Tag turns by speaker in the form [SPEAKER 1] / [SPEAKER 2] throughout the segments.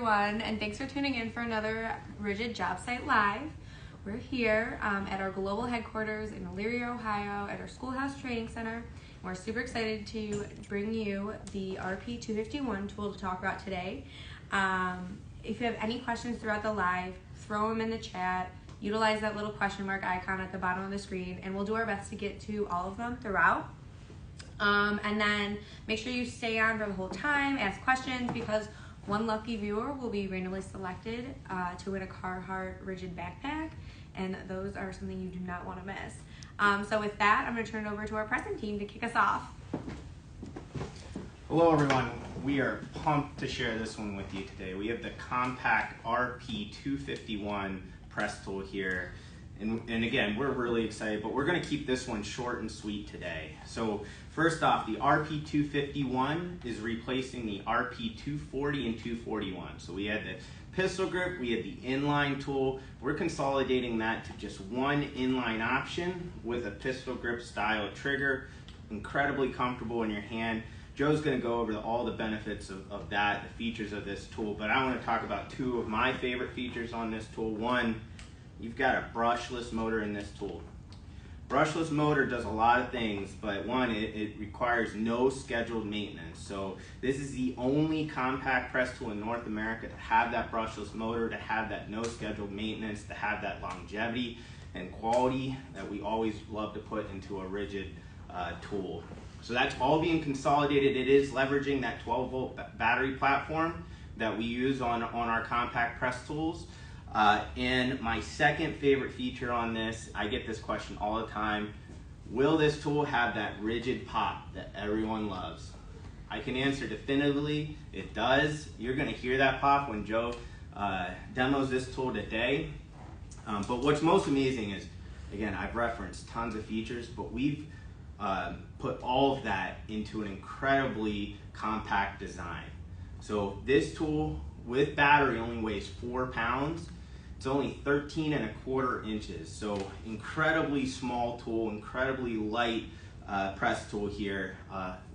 [SPEAKER 1] everyone, and thanks for tuning in for another Ridgid JobSite Live. We're here at our global headquarters in Elyria, Ohio, at our Schoolhouse Training Center. We're super excited to bring you the RP251 tool to talk about today. If you have any questions throughout the live, throw them in the chat. Utilize that little question mark icon at the bottom of the screen, and we'll do our best to get to all of them throughout. And then make sure you stay on for the whole time, ask questions, because one lucky viewer will be randomly selected to win a Carhartt Ridgid backpack, and those are something you do not want to miss. So with that, I'm going to turn it over to our present team to kick us off.
[SPEAKER 2] Hello everyone, we are pumped to share this one with you today. We have the compact RP251 press tool here. And again, we're really excited, but we're going to keep this one short and sweet today. So first off, the RP251 is replacing the RP240 and 241. So we had the pistol grip, we had the inline tool. We're consolidating that to just one inline option with a pistol grip style trigger. Incredibly comfortable in your hand. Joe's going to go over all the benefits of that, the features of this tool, but I want to talk about two of my favorite features on this tool. One, you've got a brushless motor in this tool. Brushless motor does a lot of things, but one, it requires no scheduled maintenance. So this is the only compact press tool in North America to have that brushless motor, to have that no scheduled maintenance, to have that longevity and quality that we always love to put into a Ridgid tool. So that's all being consolidated. It is leveraging that 12-volt battery platform that we use on our compact press tools. And my second favorite feature on this, I get this question all the time, will this tool have that Ridgid pop that everyone loves? I can answer definitively, it does. You're gonna hear that pop when Joe demos this tool today. But what's most amazing is, again, I've referenced tons of features, but we've put all of that into an incredibly compact design. So this tool with battery only weighs 4 pounds. It's only 13¼ inches. So incredibly small tool, incredibly light press tool here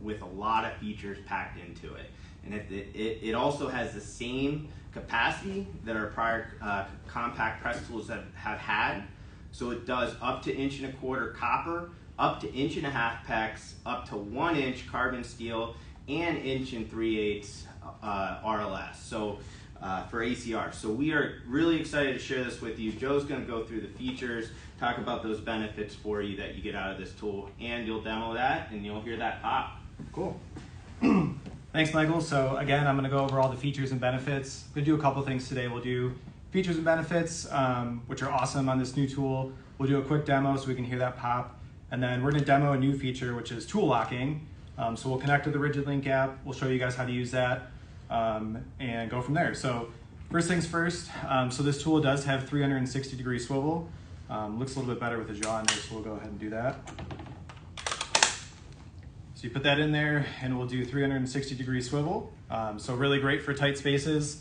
[SPEAKER 2] with a lot of features packed into it. And it also has the same capacity that our prior compact press tools have had. So it does up to 1¼ inch copper, up to 1½ inch PEX, up to 1 inch carbon steel, and 1 3/8 RLS. So for ACR. So we are really excited to share this with you. Joe's going to go through the features, talk about those benefits for you that you get out of this tool, and you'll demo that and you'll hear that pop.
[SPEAKER 3] Cool. Thanks, Michael. So again, I'm going to go over all the features and benefits. We're going to do a couple things today. We'll do features and benefits, which are awesome on this new tool. We'll do a quick demo so we can hear that pop. And then we're going to demo a new feature, which is tool locking. So we'll connect to the Ridgid Link app. We'll show you guys how to use that and go from there. So first things first, so this tool does have 360-degree swivel. Looks a little bit better with the jaw in there, so we'll go ahead and do that. So you put that in there and we'll do 360-degree swivel. So really great for tight spaces,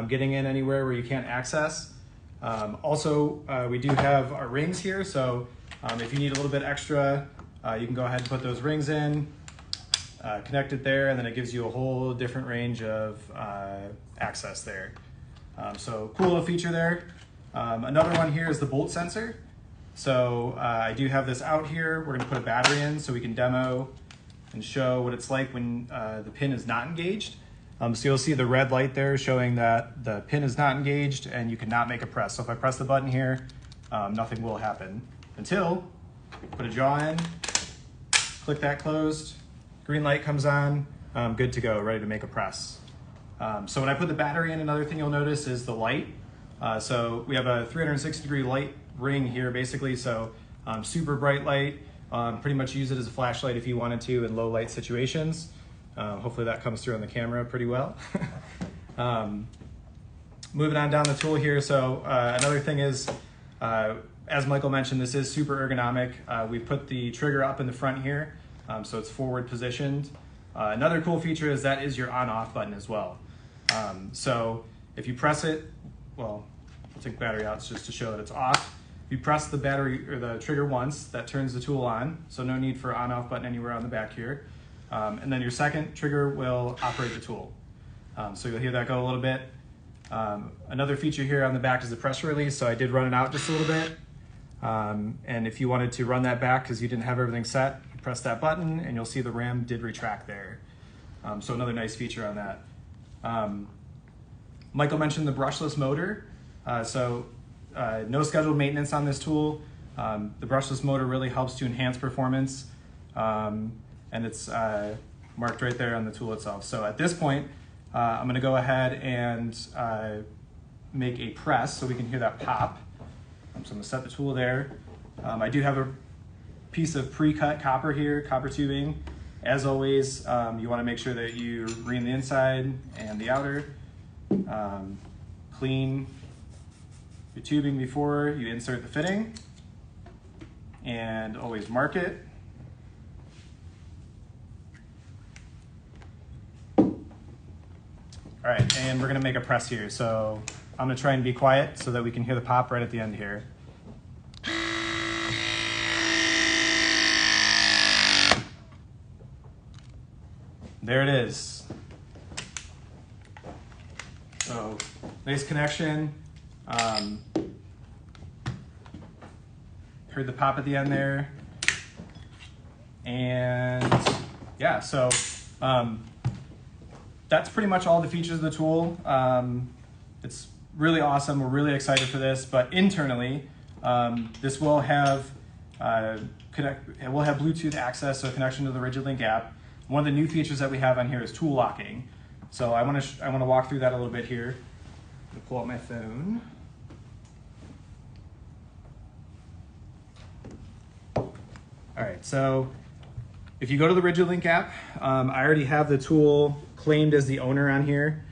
[SPEAKER 3] getting in anywhere where you can't access. Also, we do have our rings here, so if you need a little bit extra, you can go ahead and put those rings in, connect it there, and then it gives you a whole different range of access there. So cool little feature there. Another one here is the bolt sensor. So I do have this out here. We're going to put a battery in so we can demo and show what it's like when the pin is not engaged. So you'll see the red light there showing that the pin is not engaged and you cannot make a press. So if I press the button here, nothing will happen until put a jaw in, click that closed, green light comes on, good to go, ready to make a press. So when I put the battery in, another thing you'll notice is the light. So we have a 360-degree light ring here basically, so super bright light. Pretty much use it as a flashlight if you wanted to in low light situations. Hopefully that comes through on the camera pretty well. Moving on down the tool here, so another thing is, as Michael mentioned, this is super ergonomic. We put the trigger up in the front here, so it's forward positioned. Another cool feature is that is your on-off button as well. So if you press it, well, I'll take the battery out just to show that it's off. If you press the battery or the trigger once, that turns the tool on, so no need for on-off button anywhere on the back here. And then your second trigger will operate the tool. So you'll hear that go a little bit. Another feature here on the back is the pressure release, so I did run it out just a little bit. And if you wanted to run that back because you didn't have everything set, you press that button and you'll see the ram did retract there. So another nice feature on that. Michael mentioned the brushless motor. No scheduled maintenance on this tool. The brushless motor really helps to enhance performance, and it's marked right there on the tool itself. So at this point, I'm going to go ahead and make a press so we can hear that pop. So I'm going to set the tool there. I do have a piece of pre-cut copper here, copper tubing. As always, you want to make sure that you ream the inside and the outer. Clean your tubing before you insert the fitting, and always mark it. All right, and we're gonna make a press here. So I'm gonna try and be quiet so that we can hear the pop right at the end here. There it is. So nice connection. Heard the pop at the end there. And yeah, so that's pretty much all the features of the tool. It's really awesome. We're really excited for this, but internally, this will have Bluetooth access, so connection to the Ridgid Link app. One of the new features that we have on here is tool locking. So I want to walk through that a little bit here. I'm gonna pull out my phone. All right, so if you go to the Ridgid Link app, I already have the tool claimed as the owner on here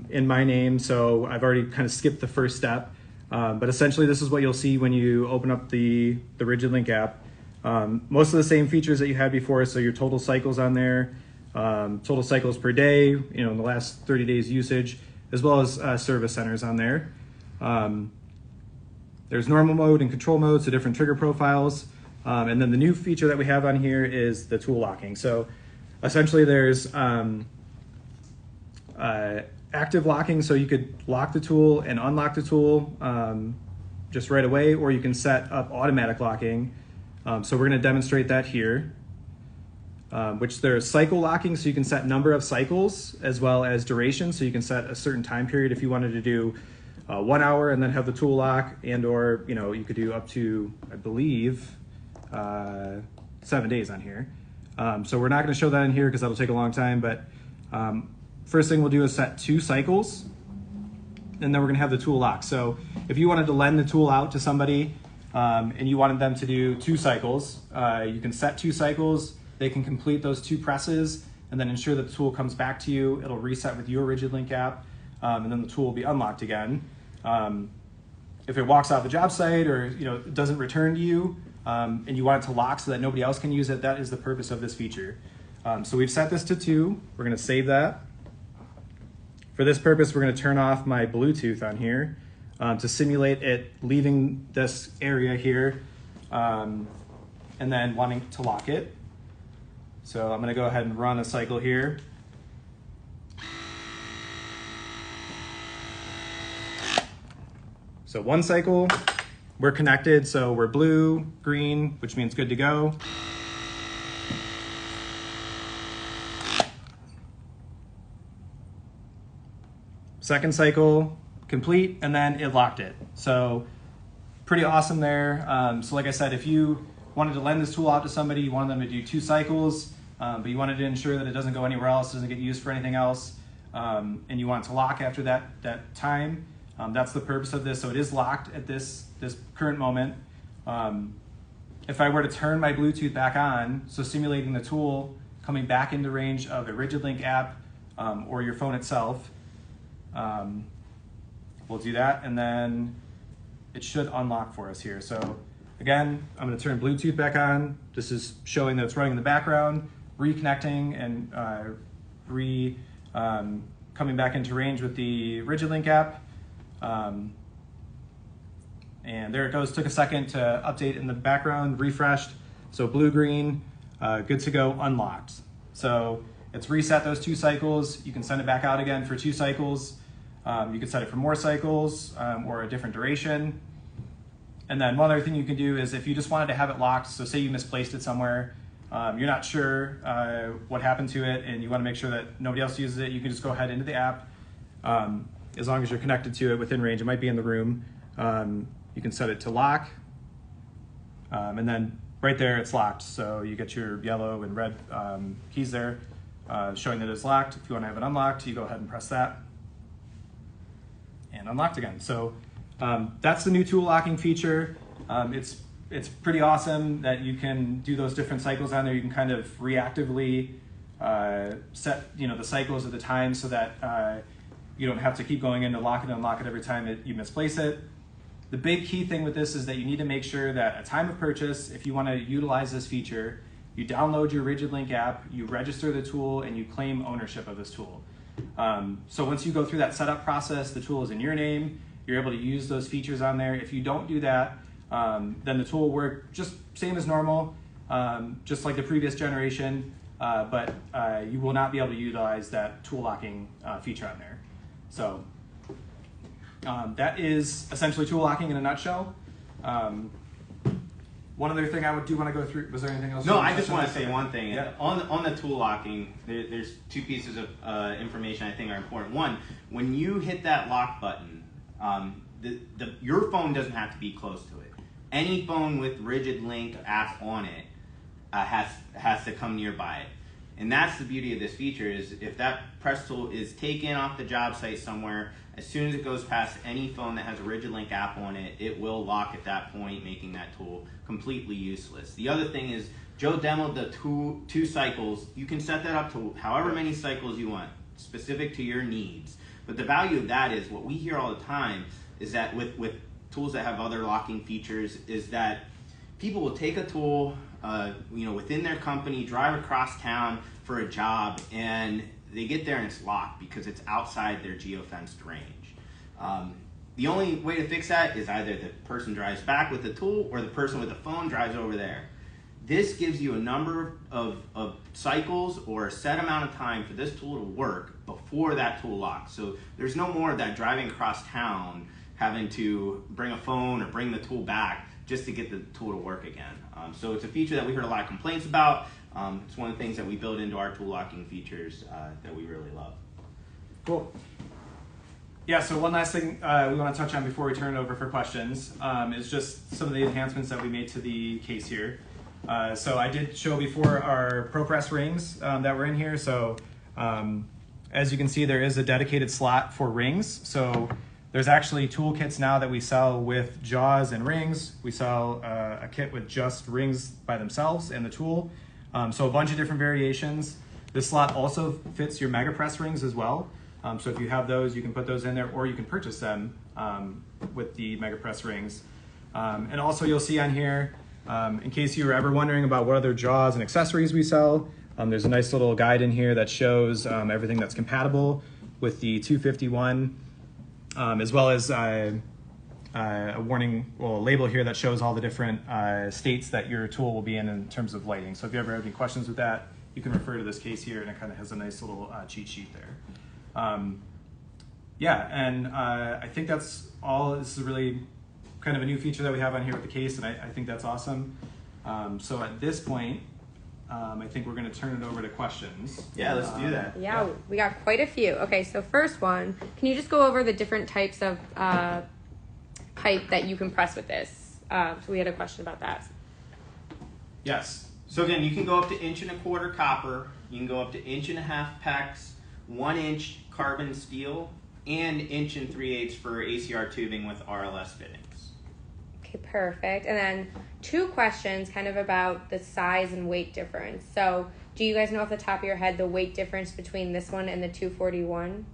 [SPEAKER 3] in my name, so I've already kind of skipped the first step. But essentially, this is what you'll see when you open up the Ridgid Link app. Most of the same features that you had before, so your total cycles on there, total cycles per day, in the last 30 days usage, as well as service centers on there. There's normal mode and control mode, so different trigger profiles. And then the new feature that we have on here is the tool locking. So essentially there's active locking, so you could lock the tool and unlock the tool just right away, or you can set up automatic locking. So we're going to demonstrate that here, which there's cycle locking, so you can set number of cycles as well as duration, so you can set a certain time period if you wanted to do 1 hour and then have the tool lock, and or you could do up to, I believe, 7 days on here. So we're not going to show that in here because that'll take a long time, but first thing we'll do is set 2 cycles, and then we're going to have the tool lock. So if you wanted to lend the tool out to somebody and you wanted them to do 2 cycles, you can set 2 cycles. They can complete those 2 presses and then ensure that the tool comes back to you. It'll reset with your Ridgid Link app, and then the tool will be unlocked again. If it walks off the job site or it doesn't return to you, and you want it to lock so that nobody else can use it, that is the purpose of this feature. So we've set this to 2. We're going to save that. For this purpose, we're going to turn off my Bluetooth on here to simulate it leaving this area here and then wanting to lock it. So I'm going to go ahead and run a cycle here. So 1 cycle. We're connected, so we're blue, green, which means good to go. Second cycle, complete, and then it locked it. So pretty awesome there. So like I said, if you wanted to lend this tool out to somebody, you wanted them to do 2 cycles, but you wanted to ensure that it doesn't go anywhere else, doesn't get used for anything else, and you want it to lock after that time, that's the purpose of this. So it is locked at this current moment. If I were to turn my Bluetooth back on, so simulating the tool coming back into range of a Ridgid Link app or your phone itself, we'll do that, and then it should unlock for us here. So again, I'm going to turn Bluetooth back on. This is showing that it's running in the background, reconnecting and coming back into range with the Ridgid Link app. And there it goes. Took a second to update in the background, refreshed. So blue, green, good to go, unlocked. So it's reset those 2 cycles. You can send it back out again for 2 cycles. You can set it for more cycles or a different duration. And then one other thing you can do is if you just wanted to have it locked, so say you misplaced it somewhere, you're not sure what happened to it and you want to make sure that nobody else uses it, you can just go ahead into the app. As long as you're connected to it within range, it might be in the room. You can set it to lock, and then right there it's locked. So you get your yellow and red keys there showing that it's locked. If you want to have it unlocked, you go ahead and press that and unlocked again. So that's the new tool locking feature. It's pretty awesome that you can do those different cycles on there. You can kind of reactively set the cycles at the time so that you don't have to keep going in to lock it and unlock it every time you misplace it. The big key thing with this is that you need to make sure that at time of purchase, if you want to utilize this feature, you download your Ridgid Link app, you register the tool, and you claim ownership of this tool. So once you go through that setup process, the tool is in your name, you're able to use those features on there. If you don't do that, then the tool will work just same as normal, just like the previous generation, but you will not be able to utilize that tool locking feature on there. So that is essentially tool locking in a nutshell. One other thing I do want to go through, was there anything else?
[SPEAKER 2] No, I just want to say one thing.
[SPEAKER 3] Yeah.
[SPEAKER 2] On the tool locking, there's two pieces of information I think are important. One, when you hit that lock button, your phone doesn't have to be close to it. Any phone with Ridgid Link app on it has to come nearby it. And that's the beauty of this feature is if that press tool is taken off the job site somewhere, as soon as it goes past any phone that has a Ridgid Link app on it, it will lock at that point, making that tool completely useless. The other thing is Joe demoed the two cycles. You can set that up to however many cycles you want, specific to your needs. But the value of that is what we hear all the time is that with tools that have other locking features is that people will take a tool within their company, drive across town for a job, and they get there and it's locked because it's outside their geofenced range. The only way to fix that is either the person drives back with the tool or the person with the phone drives over there. This gives you a number of cycles or a set amount of time for this tool to work before that tool locks. So there's no more of that driving across town having to bring a phone or bring the tool back just to get the tool to work again. So it's a feature that we heard a lot of complaints about. It's one of the things that we build into our tool locking features that we really love.
[SPEAKER 3] Cool. Yeah, so one last thing we want to touch on before we turn it over for questions is just some of the enhancements that we made to the case here. So I did show before our ProPress rings that were in here. So as you can see, there is a dedicated slot for rings. So there's actually toolkits now that we sell with jaws and rings. We sell a kit with just rings by themselves and the tool. So a bunch of different variations. This slot also fits your Mega Press rings as well. So if you have those, you can put those in there or you can purchase them with the Mega Press rings. And also you'll see on here, in case you were ever wondering about what other jaws and accessories we sell, there's a nice little guide in here that shows everything that's compatible with the 251. As well as a warning, a label here that shows all the different states that your tool will be in terms of lighting. So if you ever have any questions with that, you can refer to this case here, and it kind of has a nice little cheat sheet there. Yeah, and I think that's all. This is really kind of a new feature that we have on here with the case, and I think that's awesome. So at this point, I think we're going to turn it over to questions.
[SPEAKER 2] Yeah, let's do that.
[SPEAKER 1] Yeah, we got quite a few. Okay, so first one, can you just go over the different types of pipe that you can press with this? So we had a question about that.
[SPEAKER 3] Yes.
[SPEAKER 2] So again, you can go up to 1.25 inch copper, you can go up to 1.5 inch PEX, 1 inch carbon steel, and 1 3/8 inch for ACR tubing with RLS fittings.
[SPEAKER 1] Okay, perfect. And then 2 questions kind of about the size and weight difference. So do you guys know off the top of your head the weight difference between this one and the 241?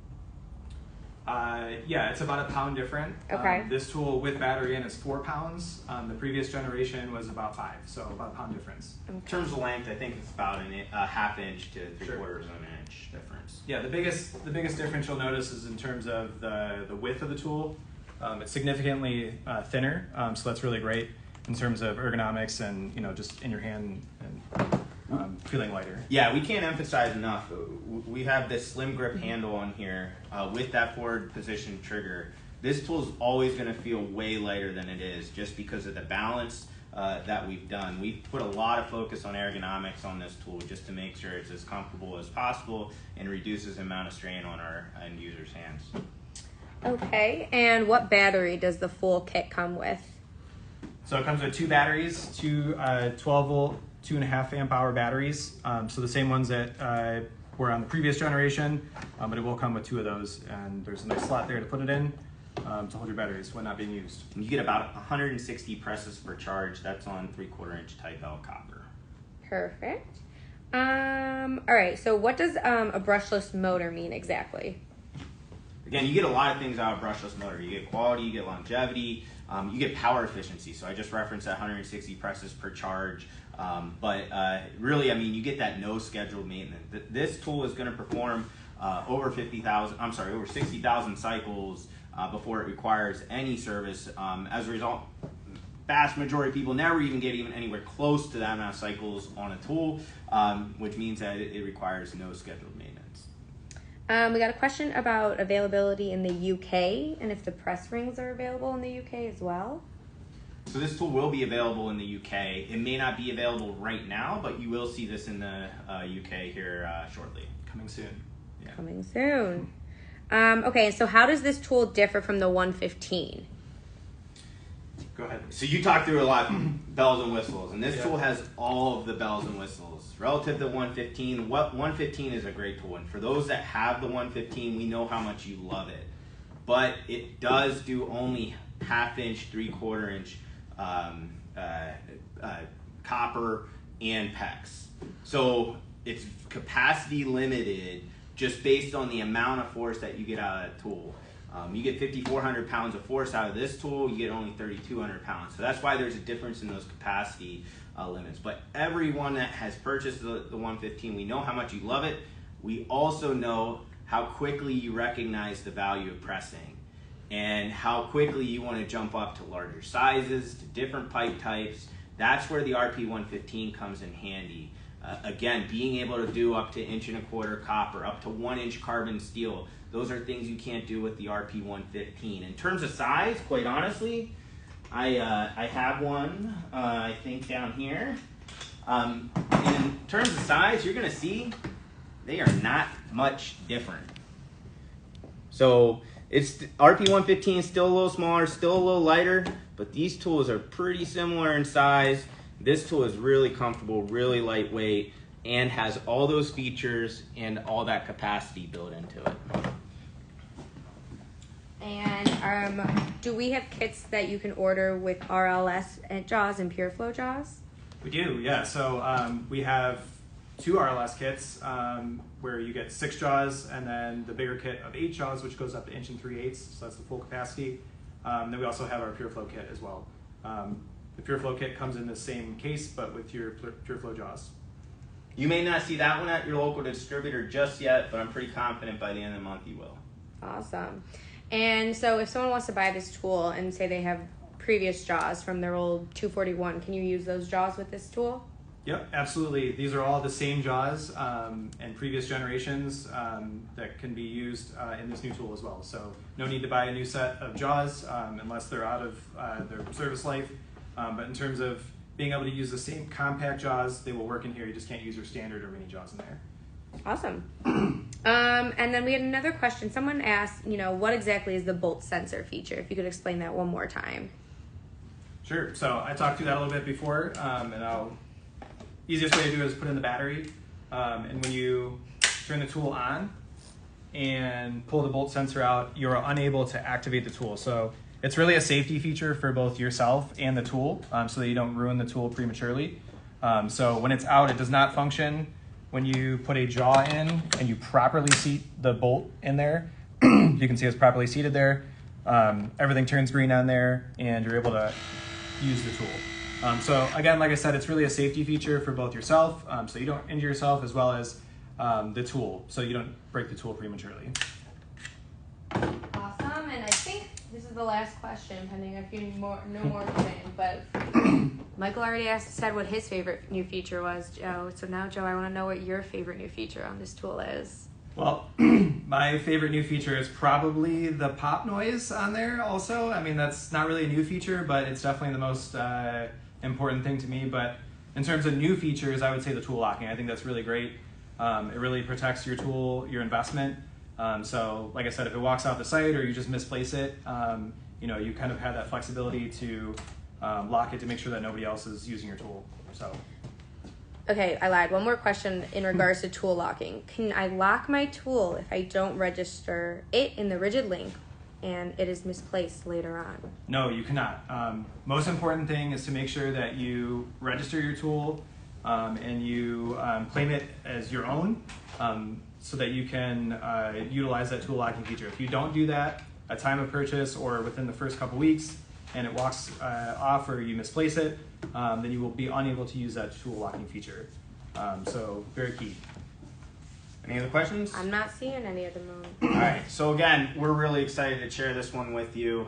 [SPEAKER 3] Yeah, it's about a pound different.
[SPEAKER 1] Okay.
[SPEAKER 3] This tool with battery in is 4 pounds. The previous generation was about 5, so about a pound difference.
[SPEAKER 2] In terms of length, I think it's about a 1/2 inch to 3/4 of an inch difference.
[SPEAKER 3] Yeah, the biggest difference you'll notice is in terms of the width of the tool. It's significantly thinner, so that's really great in terms of ergonomics and just in your hand and feeling lighter.
[SPEAKER 2] Yeah, we can't emphasize enough. We have this slim grip handle on here with that forward position trigger. This tool is always going to feel way lighter than it is just because of the balance that we've done. We've put a lot of focus on ergonomics on this tool just to make sure it's as comfortable as possible and reduces the amount of strain on our end users' hands.
[SPEAKER 1] Okay, and what battery does the full kit come with?
[SPEAKER 3] So it comes with 2 batteries, 2 12 volt, 2.5 amp hour batteries. So the same ones that were on the previous generation, but it will come with 2 of those. And there's a nice slot there to put it in to hold your batteries when not being used.
[SPEAKER 2] You get about 160 presses per charge. That's on 3/4 inch Type L copper.
[SPEAKER 1] Perfect. All right, so what does a brushless motor mean exactly?
[SPEAKER 2] Again, you get a lot of things out of brushless motor. You get quality, you get longevity, you get power efficiency. So I just referenced that 160 presses per charge. But really, I mean, you get that no scheduled maintenance. This tool is going to perform over 60,000 cycles before it requires any service. As a result, vast majority of people never even get anywhere close to that amount of cycles on a tool, which means that it requires no scheduled maintenance.
[SPEAKER 1] We got a question about availability in the UK and if the press rings are available in the UK as well.
[SPEAKER 2] So this tool will be available in the UK. It may not be available right now, but you will see this in the UK here shortly.
[SPEAKER 3] Coming soon. Yeah.
[SPEAKER 1] Coming soon. Okay, so how does this tool differ from the 115?
[SPEAKER 3] Go ahead.
[SPEAKER 2] So you talked through a lot of bells and whistles, and this tool has all of the bells and whistles. Relative to 115, 115 is a great tool, and for those that have the 115, we know how much you love it. But it does do only 1/2 inch, 3/4 inch copper and PEX. So it's capacity limited just based on the amount of force that you get out of that tool. You get 5,400 pounds of force out of this tool, you get only 3,200 pounds. So that's why there's a difference in those capacity limits. But everyone that has purchased the 115, we know how much you love it. We also know how quickly you recognize the value of pressing and how quickly you want to jump up to larger sizes, to different pipe types. That's where the RP115 comes in handy. Again, being able to do up to 1.25 inch copper, up to 1 inch carbon steel, those are things you can't do with the RP115. In terms of size, quite honestly, I have one, I think down here. In terms of size, you're gonna see they are not much different. So it's RP115 is still a little smaller, still a little lighter, but these tools are pretty similar in size. This tool is really comfortable, really lightweight, and has all those features and all that capacity built into it.
[SPEAKER 1] And do we have kits that you can order with RLS jaws and pure flow jaws?
[SPEAKER 3] We do, yeah. So we have 2 RLS kits where you get 6 jaws, and then the bigger kit of 8 jaws, which goes up to 1 3/8, so that's the full capacity. Then we also have our pure flow kit as well. The pure flow kit comes in the same case, but with your pure flow jaws.
[SPEAKER 2] You may not see that one at your local distributor just yet, but I'm pretty confident by the end of the month you will.
[SPEAKER 1] Awesome. And so if someone wants to buy this tool and say they have previous jaws from their old 241, can you use those jaws with this tool?
[SPEAKER 3] Yep, absolutely. These are all the same jaws and previous generations that can be used in this new tool as well. So no need to buy a new set of jaws unless they're out of their service life. But in terms of being able to use the same compact jaws, they will work in here. You just can't use your standard or mini jaws in there.
[SPEAKER 1] Awesome. And then we had another question. Someone asked, what exactly is the bolt sensor feature? If you could explain that one more time.
[SPEAKER 3] Sure. So I talked through that a little bit before, and easiest way to do it is put in the battery. And when you turn the tool on and pull the bolt sensor out, you're unable to activate the tool. So it's really a safety feature for both yourself and the tool, so that you don't ruin the tool prematurely. So when it's out, it does not function. When you put a jaw in and you properly seat the bolt in there, you can see it's properly seated there. Everything turns green on there, and you're able to use the tool. So again, like I said, it's really a safety feature for both yourself, so you don't injure yourself, as well as the tool, so you don't break the tool prematurely.
[SPEAKER 1] Awesome, and I think this is to the last question, pending a few more, no more come in. But Michael already said what his favorite new feature was, Joe. So now, Joe, I want to know what your favorite new feature on this tool is.
[SPEAKER 3] Well, my favorite new feature is probably the pop noise on there also. I mean, that's not really a new feature, but it's definitely the most important thing to me. But in terms of new features, I would say the tool locking. I think that's really great. It really protects your tool, your investment. So like I said, if it walks off the site or you just misplace it, you kind of have that flexibility to lock it to make sure that nobody else is using your tool. So.
[SPEAKER 1] Okay, I lied. One more question in regards to tool locking. Can I lock my tool if I don't register it in the Ridgid link and it is misplaced later on?
[SPEAKER 3] No, you cannot. Most important thing is to make sure that you register your tool and you claim it as your own so that you can utilize that tool locking feature. If you don't do that at time of purchase or within the first couple weeks and it walks off or you misplace it, then you will be unable to use that tool locking feature. So very key.
[SPEAKER 2] Any other questions?
[SPEAKER 1] I'm not seeing any at the moment.
[SPEAKER 2] All right, so again, we're really excited to share this one with you.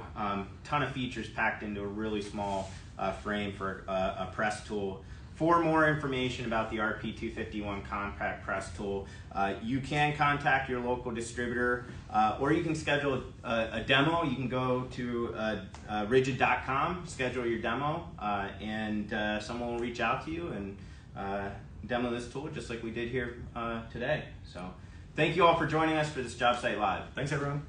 [SPEAKER 2] Ton of features packed into a really small frame for a press tool. For more information about the RP251 compact press tool, you can contact your local distributor or you can schedule a demo. You can go to Ridgid.com, schedule your demo, and someone will reach out to you and demo this tool just like we did here today. So thank you all for joining us for this JobSite Live.
[SPEAKER 3] Thanks, everyone.